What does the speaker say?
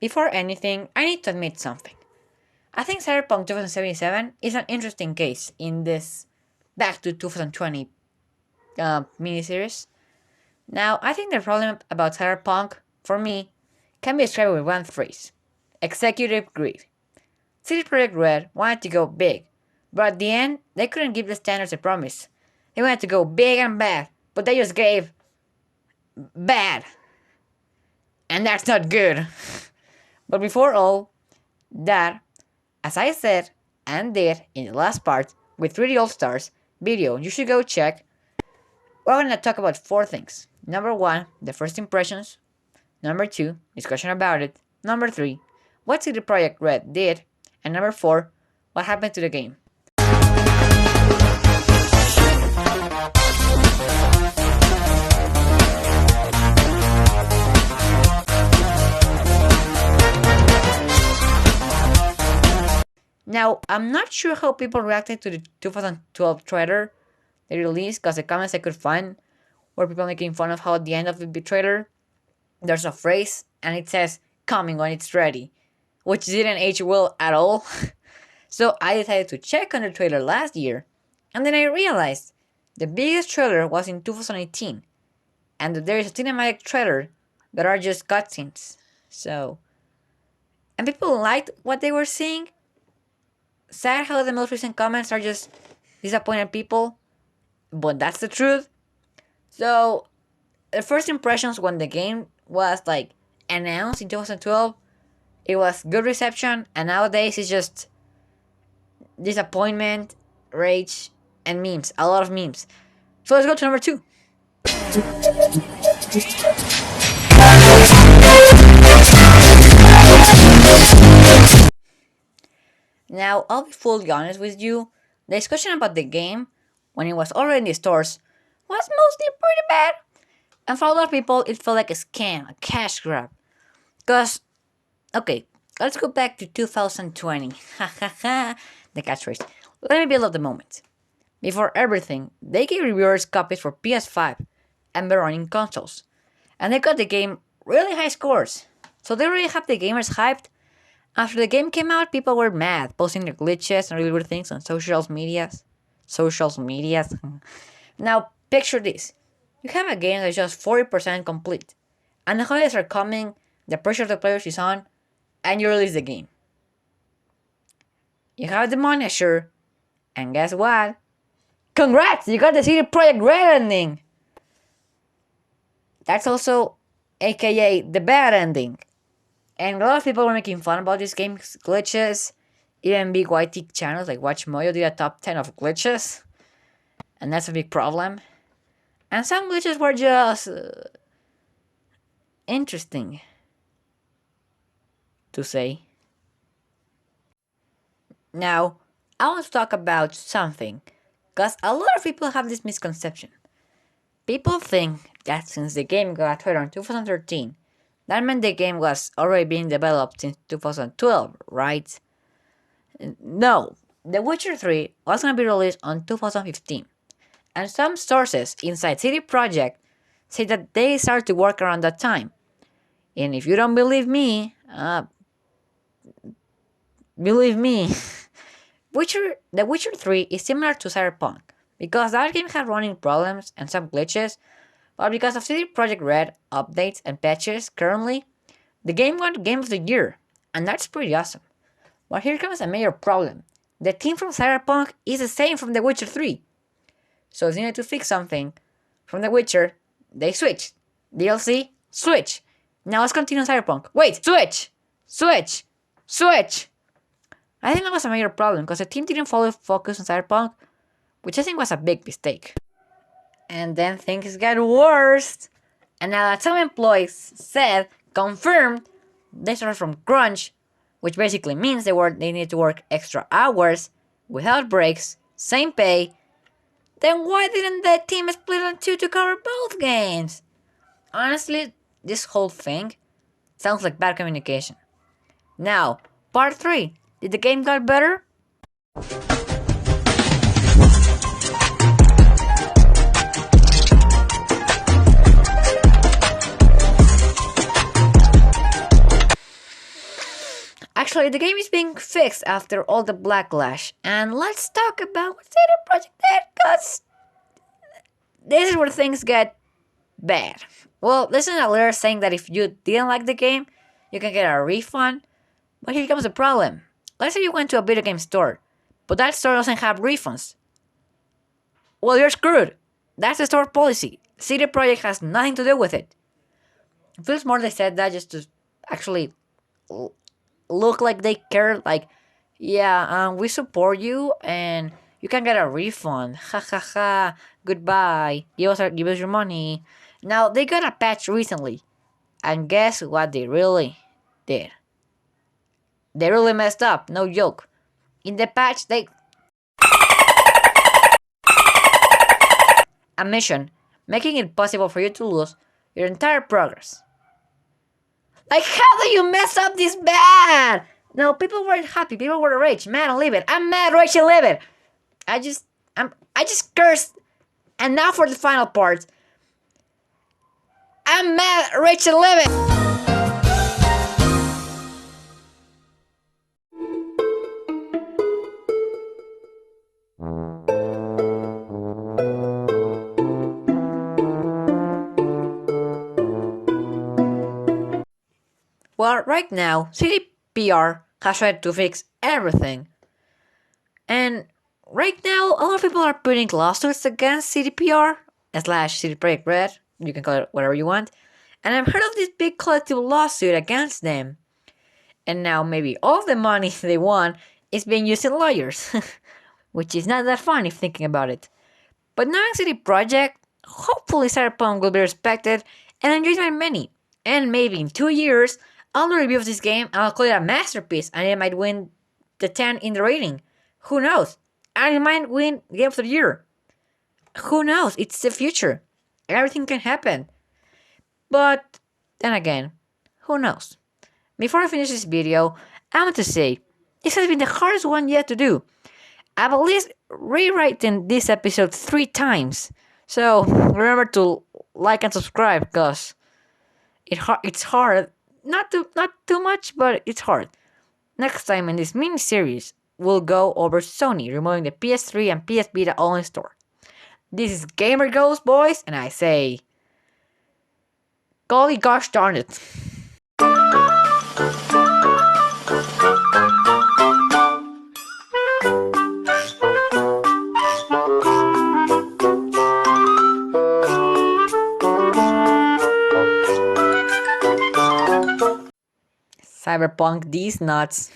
Before anything, I need to admit something. I think Cyberpunk 2077 is an interesting case in this Back to 2020 miniseries. Now, I think the problem about Cyberpunk, for me, can be described with one phrase: executive greed. CD Projekt Red wanted to go big, but at the end, they couldn't give the standards they promised. They wanted to go big and bad, but they just gave bad. And that's not good. But before all that, as I said and did in the last part with 3D All Stars video, you should go check. We're gonna talk about four things. Number one, the first impressions. Number two, discussion about it. Number three, what CD Projekt Red did. And number four, what happened to the game. Now, I'm not sure how people reacted to the 2012 trailer they released, because the comments I could find were people making fun of how at the end of the trailer there's a phrase and it says coming when it's ready, which didn't age well at all. So I decided to check on the trailer last year, and then I realized the biggest trailer was in 2018, and that there is a cinematic trailer that are just cutscenes. So, and people liked what they were seeing. Sad how the most recent comments are just disappointed people, but that's the truth. So, the first impressions when the game was like announced in 2012, it was good reception, and nowadays it's just disappointment, rage, and memes. A lot of memes. So let's go to number two. Now, I'll be fully honest with you. The discussion about the game, when it was already in the stores, was mostly pretty bad. And for a lot of people, it felt like a scam, a cash grab. Because, okay, let's go back to 2020. Ha ha ha, the catchphrase. Let me build up the moment. Before everything, they gave reviewers copies for PS5 and better running consoles. And they got the game really high scores. So they really have the gamers hyped. After the game came out, people were mad, posting their glitches and really weird things on social medias. Social medias. Now, picture this. You have a game that's just 40% complete, and the holidays are coming, the pressure of the players is on, and you release the game. You have the money, sure, and guess what? Congrats! You got the CD Projekt Red ending! That's also, aka, the bad ending. And a lot of people were making fun about this game's glitches. Even big YT channels like WatchMojo did a top 10 of glitches. And that's a big problem. And some glitches were just interesting to say. Now, I want to talk about something, because a lot of people have this misconception. People think that since the game got trailer in 2013, that meant the game was already being developed since 2012, right? No, The Witcher 3 was going to be released on 2015, and some sources inside CD Projekt say that they started to work around that time. And if you don't believe me, believe me. The Witcher 3 is similar to Cyberpunk, because that game had running problems and some glitches, but because of CD Projekt Red updates and patches currently, the game won Game of the Year, and that's pretty awesome. But here comes a major problem. The team from Cyberpunk is the same from The Witcher 3. So if they needed to fix something from The Witcher, they switched. DLC, switch. Now let's continue on Cyberpunk. Wait, switch! Switch! Switch! I think that was a major problem, because the team didn't follow focus on Cyberpunk, which I think was a big mistake. And then things got worse. And now that some employees said, confirmed, they started from crunch, which basically means they need to work extra hours, without breaks, same pay. Then why didn't the team split on two to cover both games? Honestly, this whole thing sounds like bad communication. Now, part 3. Did the game get better? Actually, the game is being fixed after all the backlash, and let's talk about what CD Projekt did, cause this is where things get bad. Well, there's an alert saying that if you didn't like the game, you can get a refund. But here comes the problem. Let's say you went to a video game store, but that store doesn't have refunds. Well, you're screwed. That's the store policy. CD Projekt has nothing to do with it. It feels more they said that just to actually look like they care. Like, yeah, we support you and you can get a refund. Ha ha ha. Goodbye. Give us your money. Now they got a patch recently, and guess what they really did? They really messed up. No joke. In the patch, they a mission making it possible for you to lose your entire progress. Like, how do you mess up this bad? No, people weren't happy. People were rage, mad, and livid. I'm mad, rage, and livid. I just cursed. And now for the final part. I'm mad, rage, and livid. Well, right now, CDPR has tried to fix everything. And right now, a lot of people are putting lawsuits against CDPR slash CD Projekt Red. You can call it whatever you want. And I've heard of this big collective lawsuit against them. And now maybe all of the money they won is being used in lawyers. Which is not that fun if thinking about it. But knowing CD Projekt, hopefully Cyberpunk will be respected and enjoyed by many. And maybe in 2 years, I'll do a review of this game and I'll call it a masterpiece and it might win the 10 in the rating. Who knows? And it might win Game of the Year. Who knows? It's the future. Everything can happen. But then again, who knows? Before I finish this video, I want to say, this has been the hardest one yet to do. I've at least rewritten this episode 3 times. So remember to like and subscribe because it's hard. Not too much, but it's hard. Next time in this mini series, we'll go over Sony removing the PS3 and PS Vita only store. This is Gamer Ghost, boys, and I say, golly gosh darn it. Cyberpunk these nuts.